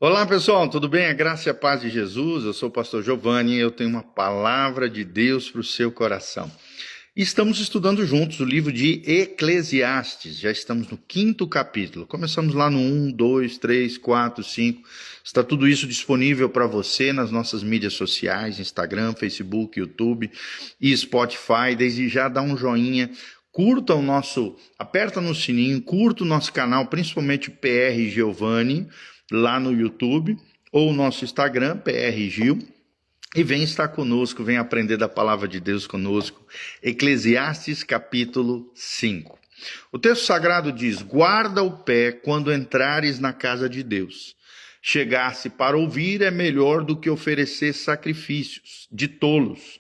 Olá pessoal, tudo bem? A graça e a paz de Jesus. Eu sou o pastor Giovanni e eu tenho uma palavra de Deus para o seu coração. Estamos estudando juntos o livro de Eclesiastes. Já estamos no 5º capítulo. Começamos lá no 1, 2, 3, 4, 5. Está tudo isso disponível para você nas nossas mídias sociais, Instagram, Facebook, YouTube e Spotify. Desde já dá um joinha. Aperta no sininho, curta o nosso canal, principalmente o PR Giovanni, lá no YouTube, ou o nosso Instagram, PR Gil, e vem estar conosco, vem aprender da palavra de Deus conosco. Eclesiastes capítulo 5. O texto sagrado diz: guarda o pé quando entrares na casa de Deus. Chegar-se para ouvir é melhor do que oferecer sacrifícios de tolos,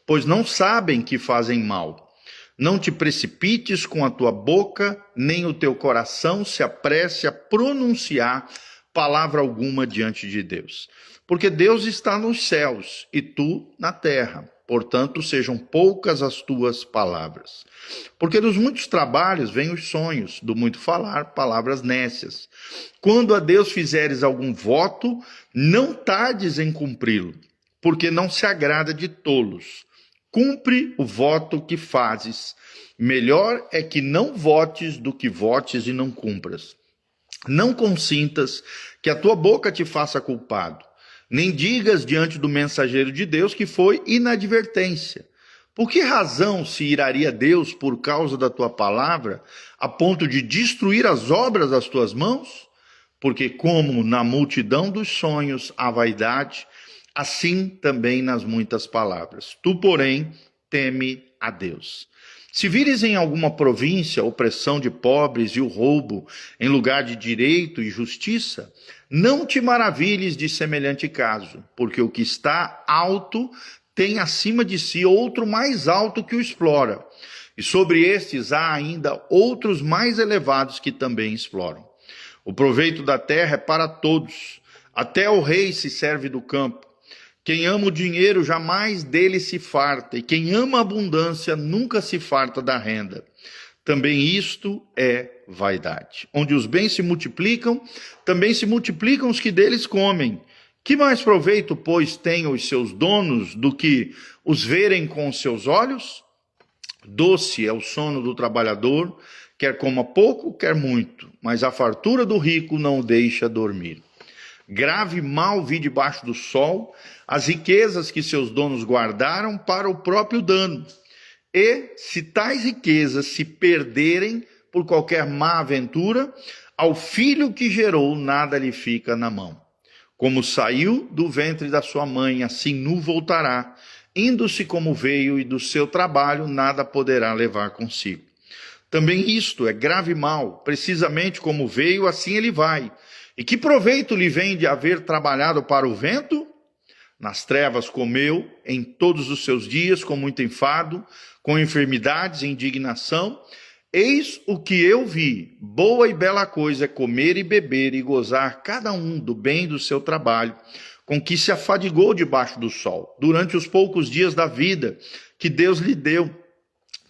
pois não sabem que fazem mal. Não te precipites com a tua boca, nem o teu coração se apresse a pronunciar palavra alguma diante de Deus. Porque Deus está nos céus e tu na terra. Portanto, sejam poucas as tuas palavras. Porque dos muitos trabalhos vêm os sonhos, do muito falar, palavras nécias. Quando a Deus fizeres algum voto, não tardes em cumpri-lo, porque não se agrada de tolos. Cumpre o voto que fazes. Melhor é que não votes do que votes e não cumpras. Não consintas que a tua boca te faça culpado, nem digas diante do mensageiro de Deus que foi inadvertência. Por que razão se iraria Deus por causa da tua palavra, a ponto de destruir as obras das tuas mãos? Porque como na multidão dos sonhos há vaidade, assim também nas muitas palavras. Tu, porém, teme a Deus. Se vires em alguma província a opressão de pobres e o roubo em lugar de direito e justiça, não te maravilhes de semelhante caso, porque o que está alto tem acima de si outro mais alto que o explora, e sobre estes há ainda outros mais elevados que também exploram. O proveito da terra é para todos, até o rei se serve do campo. Quem ama o dinheiro jamais dele se farta, e quem ama a abundância nunca se farta da renda. Também isto é vaidade. Onde os bens se multiplicam, também se multiplicam os que deles comem. Que mais proveito, pois, têm os seus donos do que os verem com os seus olhos? Doce é o sono do trabalhador, quer coma pouco, quer muito, mas a fartura do rico não o deixa dormir. Grave mal vi debaixo do sol as riquezas que seus donos guardaram para o próprio dano. E se tais riquezas se perderem por qualquer má aventura, ao filho que gerou nada lhe fica na mão. Como saiu do ventre da sua mãe, assim nu voltará, indo-se como veio, e do seu trabalho nada poderá levar consigo. Também isto é grave mal, precisamente como veio, assim ele vai. E que proveito lhe vem de haver trabalhado para o vento? Nas trevas comeu em todos os seus dias, com muito enfado, com enfermidades e indignação. Eis o que eu vi: boa e bela coisa é comer e beber e gozar cada um do bem do seu trabalho, com que se afadigou debaixo do sol, durante os poucos dias da vida que Deus lhe deu,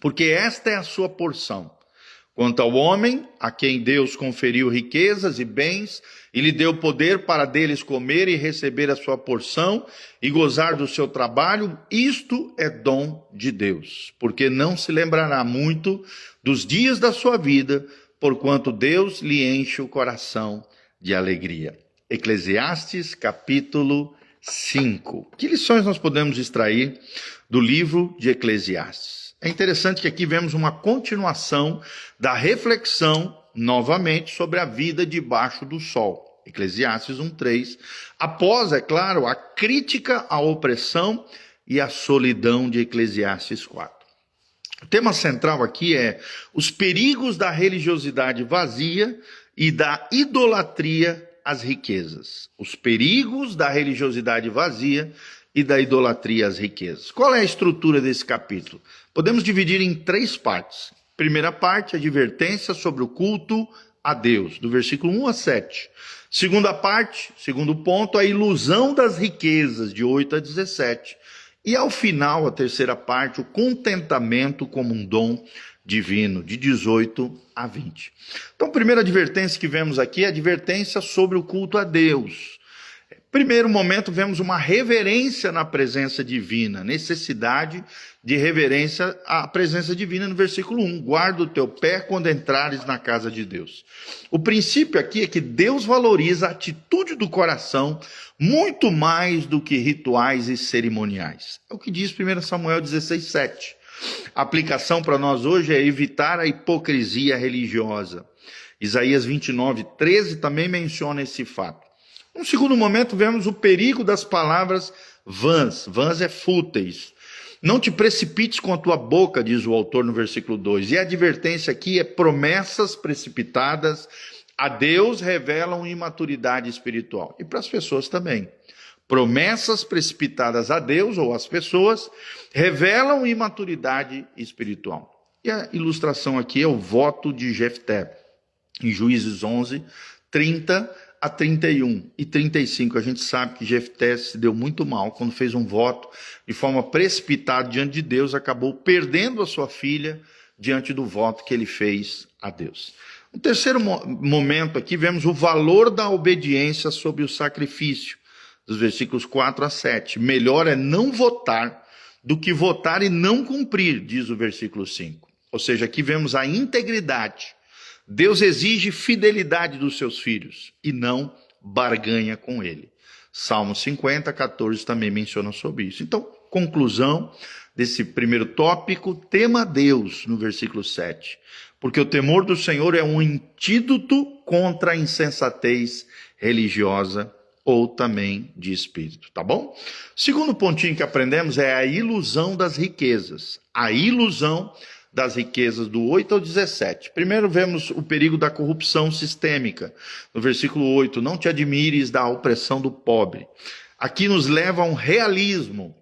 porque esta é a sua porção. Quanto ao homem, a quem Deus conferiu riquezas e bens, e lhe deu poder para deles comer e receber a sua porção, e gozar do seu trabalho, isto é dom de Deus, porque não se lembrará muito dos dias da sua vida, porquanto Deus lhe enche o coração de alegria. Eclesiastes capítulo 5. Que lições nós podemos extrair do livro de Eclesiastes? É interessante que aqui vemos uma continuação da reflexão, novamente, sobre a vida debaixo do sol. Eclesiastes 1:3. Após, é claro, a crítica à opressão e à solidão de Eclesiastes 4. O tema central aqui é os perigos da religiosidade vazia e da idolatria às riquezas. Os perigos da religiosidade vazia e da idolatria às riquezas. Qual é a estrutura desse capítulo? Podemos dividir em 3 partes. Primeira parte, advertência sobre o culto a Deus, do versículo 1 a 7. Segunda parte, segundo ponto, a ilusão das riquezas, de 8 a 17. E ao final, a terceira parte, o contentamento como um dom divino, de 18 a 20. Então, a primeira advertência que vemos aqui é a advertência sobre o culto a Deus. Primeiro momento, vemos uma reverência na presença divina, necessidade de reverência à presença divina no versículo 1. Guarda o teu pé quando entrares na casa de Deus. O princípio aqui é que Deus valoriza a atitude do coração muito mais do que rituais e cerimoniais. É o que diz 1 Samuel 16:7. A aplicação para nós hoje é evitar a hipocrisia religiosa. Isaías 29:13 também menciona esse fato. Num segundo momento, vemos o perigo das palavras vãs. Vãs é fúteis. Não te precipites com a tua boca, diz o autor no versículo 2. E a advertência aqui é promessas precipitadas a Deus revelam imaturidade espiritual. E para as pessoas também. Promessas precipitadas a Deus ou às pessoas revelam imaturidade espiritual. E a ilustração aqui é o voto de Jefté. Em Juízes 11, 30 a 31 e 35, a gente sabe que Jefté se deu muito mal quando fez um voto de forma precipitada diante de Deus, acabou perdendo a sua filha diante do voto que ele fez a Deus. No terceiro momento aqui, vemos o valor da obediência sobre o sacrifício, dos versículos 4 a 7. Melhor é não votar do que votar e não cumprir, diz o versículo 5. Ou seja, aqui vemos a integridade. Deus exige fidelidade dos seus filhos e não barganha com ele. Salmo 50, 14 também menciona sobre isso. Então, conclusão desse primeiro tópico, tema Deus, no versículo 7. Porque o temor do Senhor é um antídoto contra a insensatez religiosa ou também de espírito, tá bom? Segundo pontinho que aprendemos é a ilusão das riquezas. A ilusão das riquezas, do 8 ao 17. Primeiro vemos o perigo da corrupção sistêmica. No versículo 8, não te admires da opressão do pobre. Aqui nos leva a um realismo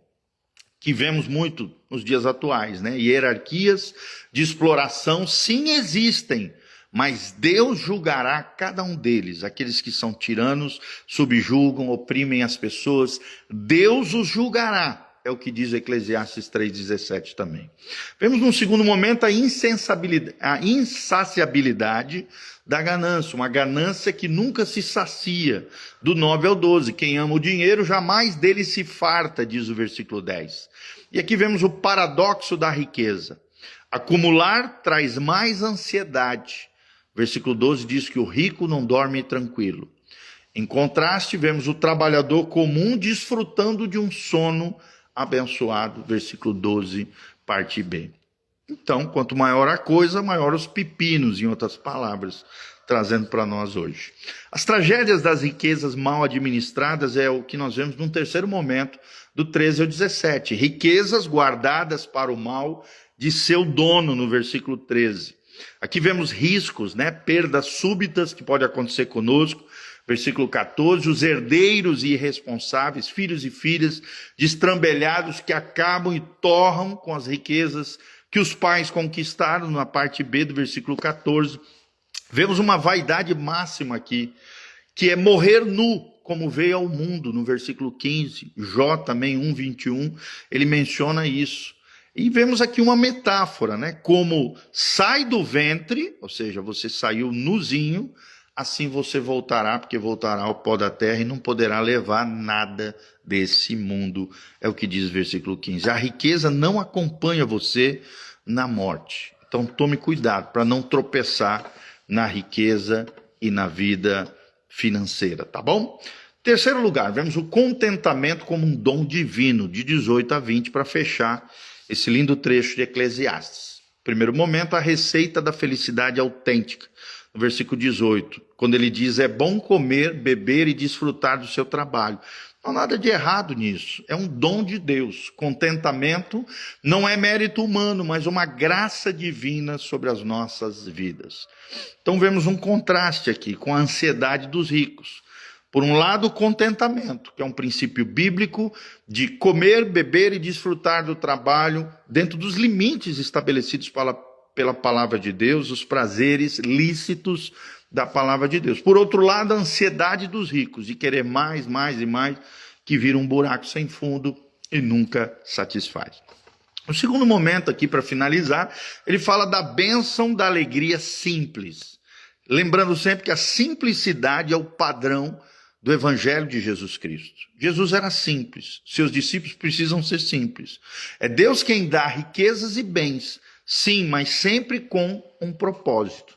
que vemos muito nos dias atuais, né? Hierarquias de exploração sim existem, mas Deus julgará cada um deles. Aqueles que são tiranos, subjugam, oprimem as pessoas, Deus os julgará. É o que diz Eclesiastes 3,17 também. Vemos num segundo momento a insaciabilidade da ganância, uma ganância que nunca se sacia, do 9 ao 12. Quem ama o dinheiro jamais dele se farta, diz o versículo 10. E aqui vemos o paradoxo da riqueza. Acumular traz mais ansiedade. Versículo 12 diz que o rico não dorme tranquilo. Em contraste, vemos o trabalhador comum desfrutando de um sono abençoado, versículo 12, parte B. Então, quanto maior a coisa, maior os pepinos, em outras palavras, trazendo para nós hoje. As tragédias das riquezas mal administradas é o que nós vemos num terceiro momento, do 13 ao 17. Riquezas guardadas para o mal de seu dono, no versículo 13. Aqui vemos riscos, né? Perdas súbitas que pode acontecer conosco. Versículo 14, os herdeiros irresponsáveis, filhos e filhas destrambelhados que acabam e torram com as riquezas que os pais conquistaram, na parte B do versículo 14. Vemos uma vaidade máxima aqui, que é morrer nu, como veio ao mundo, no versículo 15. Jó também, 1:21, ele menciona isso. E vemos aqui uma metáfora, né? Como sai do ventre, ou seja, você saiu nuzinho, assim você voltará, porque voltará ao pó da terra e não poderá levar nada desse mundo. É o que diz o versículo 15. A riqueza não acompanha você na morte. Então tome cuidado para não tropeçar na riqueza e na vida financeira, tá bom? Terceiro lugar, vemos o contentamento como um dom divino, de 18 a 20, para fechar esse lindo trecho de Eclesiastes. Primeiro momento, a receita da felicidade autêntica. No versículo 18, quando ele diz, é bom comer, beber e desfrutar do seu trabalho. Não há nada de errado nisso, é um dom de Deus. Contentamento não é mérito humano, mas uma graça divina sobre as nossas vidas. Então vemos um contraste aqui com a ansiedade dos ricos. Por um lado, o contentamento, que é um princípio bíblico de comer, beber e desfrutar do trabalho dentro dos limites estabelecidos pela palavra de Deus, os prazeres lícitos da palavra de Deus. Por outro lado, a ansiedade dos ricos, de querer mais, mais e mais, que vira um buraco sem fundo e nunca satisfaz. O segundo momento aqui, para finalizar, ele fala da bênção da alegria simples. Lembrando sempre que a simplicidade é o padrão do Evangelho de Jesus Cristo. Jesus era simples, seus discípulos precisam ser simples. É Deus quem dá riquezas e bens, sim, mas sempre com um propósito.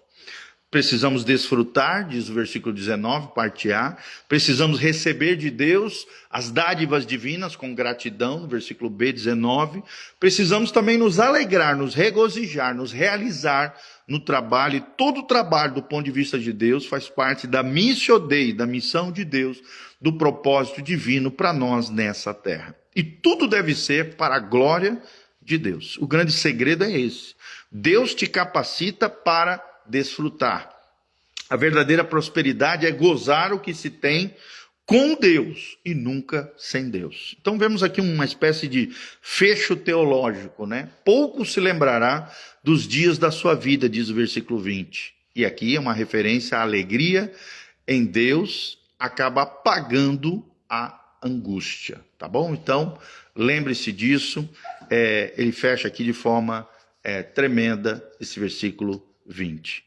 Precisamos desfrutar, diz o versículo 19, parte A. Precisamos receber de Deus as dádivas divinas com gratidão, no versículo B, 19. Precisamos também nos alegrar, nos regozijar, nos realizar no trabalho. E todo o trabalho, do ponto de vista de Deus, faz parte da missio Dei, da missão de Deus, do propósito divino para nós nessa terra. E tudo deve ser para a glória de Deus. O grande segredo é esse. Deus te capacita para desfrutar. A verdadeira prosperidade é gozar o que se tem com Deus e nunca sem Deus. Então vemos aqui uma espécie de fecho teológico, né? Pouco se lembrará dos dias da sua vida, diz o versículo 20. E aqui é uma referência à alegria em Deus, acaba apagando a angústia, tá bom? Então, lembre-se disso. Ele fecha aqui de forma tremenda esse versículo 20.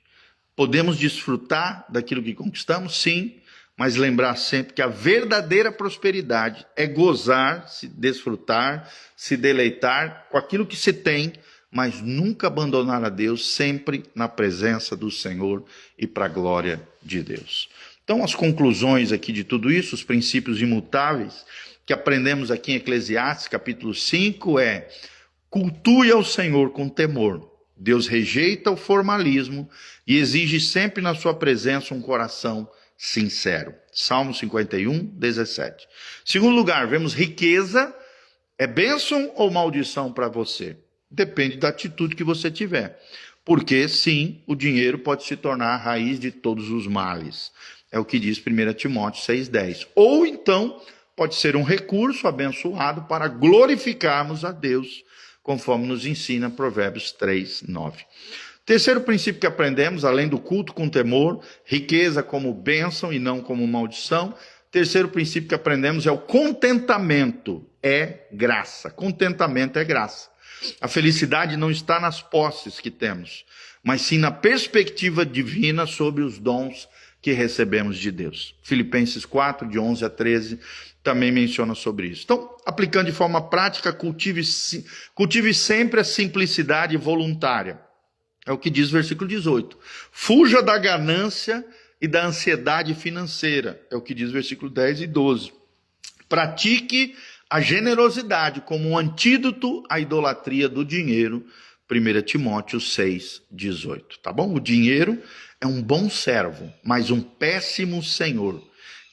Podemos desfrutar daquilo que conquistamos, sim, mas lembrar sempre que a verdadeira prosperidade é gozar, se desfrutar, se deleitar com aquilo que se tem, mas nunca abandonar a Deus, sempre na presença do Senhor e para a glória de Deus. Então, as conclusões aqui de tudo isso, os princípios imutáveis que aprendemos aqui em Eclesiastes, capítulo 5, cultue ao Senhor com temor. Deus rejeita o formalismo e exige sempre na sua presença um coração sincero. Salmo 51, 17. Segundo lugar, vemos riqueza. É bênção ou maldição para você? Depende da atitude que você tiver. Porque, sim, o dinheiro pode se tornar a raiz de todos os males. É o que diz 1 Timóteo 6,10. Ou então, pode ser um recurso abençoado para glorificarmos a Deus, conforme nos ensina Provérbios 3, 9. Terceiro princípio que aprendemos, além do culto com temor, riqueza como bênção e não como maldição. Terceiro princípio que aprendemos é o contentamento é graça. Contentamento é graça. A felicidade não está nas posses que temos, mas sim na perspectiva divina sobre os dons que recebemos de Deus. Filipenses 4, de 11 a 13, também menciona sobre isso. Então, aplicando de forma prática, cultive sempre a simplicidade voluntária. É o que diz o versículo 18. Fuja da ganância e da ansiedade financeira. É o que diz o versículo 10 e 12. Pratique a generosidade como um antídoto à idolatria do dinheiro. 1 Timóteo 6, 18. Tá bom? O dinheiro é um bom servo, mas um péssimo senhor.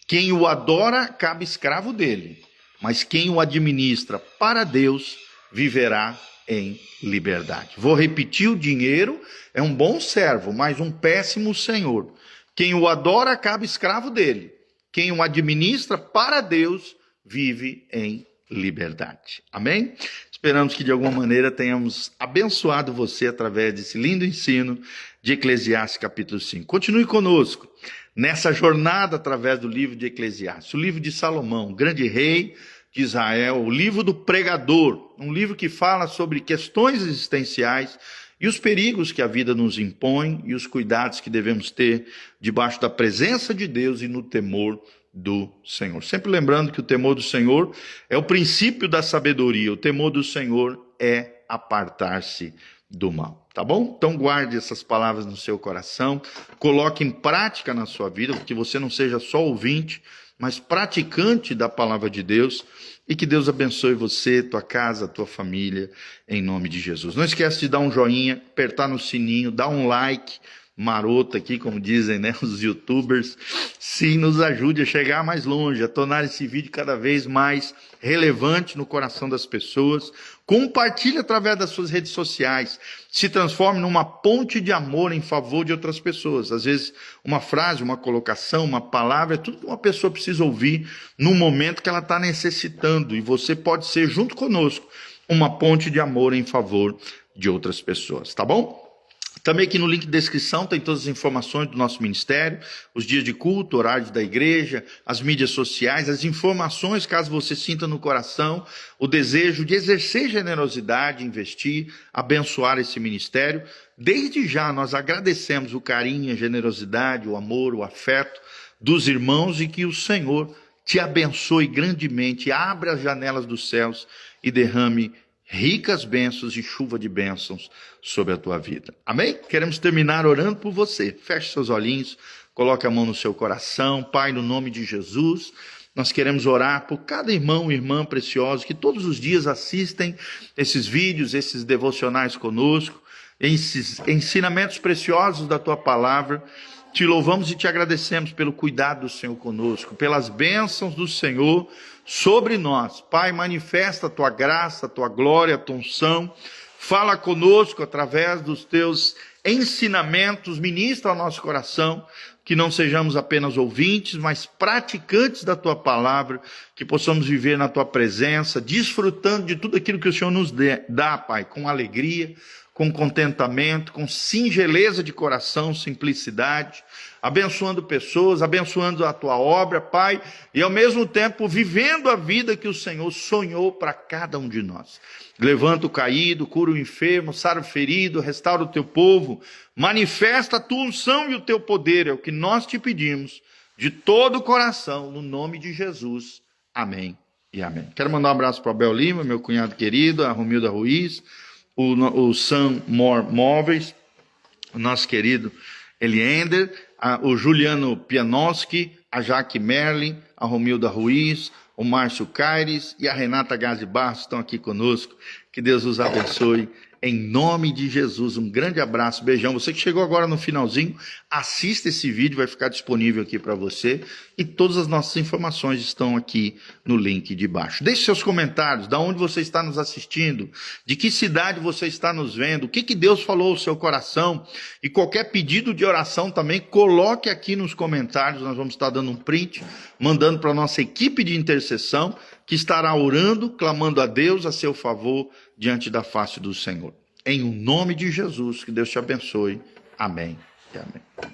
Quem o adora acaba escravo dele, mas quem o administra para Deus viverá em liberdade. Vou repetir, o dinheiro é um bom servo, mas um péssimo senhor. Quem o adora acaba escravo dele. Quem o administra para Deus vive em liberdade. Amém? Esperamos que de alguma maneira tenhamos abençoado você através desse lindo ensino de Eclesiastes capítulo 5. Continue conosco nessa jornada através do livro de Eclesiastes, o livro de Salomão, grande rei de Israel, o livro do pregador, um livro que fala sobre questões existenciais e os perigos que a vida nos impõe e os cuidados que devemos ter debaixo da presença de Deus e no temor do Senhor. Sempre lembrando que o temor do Senhor é o princípio da sabedoria, o temor do Senhor é apartar-se do mal, tá bom? Então guarde essas palavras no seu coração, coloque em prática na sua vida, porque você não seja só ouvinte, mas praticante da palavra de Deus, e que Deus abençoe você, tua casa, tua família, em nome de Jesus. Não esquece de dar um joinha, apertar no sininho, dar um like maroto aqui, como dizem, né, os youtubers. Sim, nos ajude a chegar mais longe, a tornar esse vídeo cada vez mais relevante no coração das pessoas. Compartilhe através das suas redes sociais. Se transforme numa ponte de amor em favor de outras pessoas. Às vezes, uma frase, uma colocação, uma palavra, é tudo que uma pessoa precisa ouvir no momento que ela está necessitando. E você pode ser, junto conosco, uma ponte de amor em favor de outras pessoas, tá bom? Também aqui no link de descrição tem todas as informações do nosso ministério, os dias de culto, horários da igreja, as mídias sociais, as informações, caso você sinta no coração o desejo de exercer generosidade, investir, abençoar esse ministério. Desde já nós agradecemos o carinho, a generosidade, o amor, o afeto dos irmãos e que o Senhor te abençoe grandemente, abra as janelas dos céus e derrame ricas bênçãos e chuva de bênçãos sobre a tua vida. Amém? Queremos terminar orando por você. Feche seus olhinhos, coloque a mão no seu coração. Pai, no nome de Jesus, nós queremos orar por cada irmão e irmã precioso que todos os dias assistem esses vídeos, esses devocionais conosco, esses ensinamentos preciosos da tua palavra. Te louvamos e te agradecemos pelo cuidado do Senhor conosco, pelas bênçãos do Senhor sobre nós. Pai, manifesta a tua graça, a tua glória, a tua unção. Fala conosco através dos teus ensinamentos, ministra ao nosso coração, que não sejamos apenas ouvintes, mas praticantes da tua palavra, que possamos viver na tua presença, desfrutando de tudo aquilo que o Senhor nos dá, Pai, com alegria, com contentamento, com singeleza de coração, simplicidade, abençoando pessoas, abençoando a tua obra, Pai, e ao mesmo tempo vivendo a vida que o Senhor sonhou para cada um de nós. Levanta o caído, cura o enfermo, sara o ferido, restaura o teu povo, manifesta a tua unção e o teu poder, é o que nós te pedimos, de todo o coração, no nome de Jesus. Amém e amém. Quero mandar um abraço para o Abel Lima, meu cunhado querido, a Romilda Ruiz, o Sam More Móveis, o nosso querido Eliender, o Juliano Pianowski, a Jaque Merlin, a Romilda Ruiz, o Márcio Caires e a Renata Gazi Barros estão aqui conosco. Que Deus os abençoe. Em nome de Jesus, um grande abraço, beijão. Você que chegou agora no finalzinho, assista esse vídeo, vai ficar disponível aqui para você. E todas as nossas informações estão aqui no link de baixo. Deixe seus comentários, de onde você está nos assistindo, de que cidade você está nos vendo, o que Deus falou ao seu coração. E qualquer pedido de oração também, coloque aqui nos comentários, nós vamos estar dando um print, mandando para a nossa equipe de intercessão, que estará orando, clamando a Deus a seu favor, diante da face do Senhor. Em o nome de Jesus, que Deus te abençoe. Amém e amém.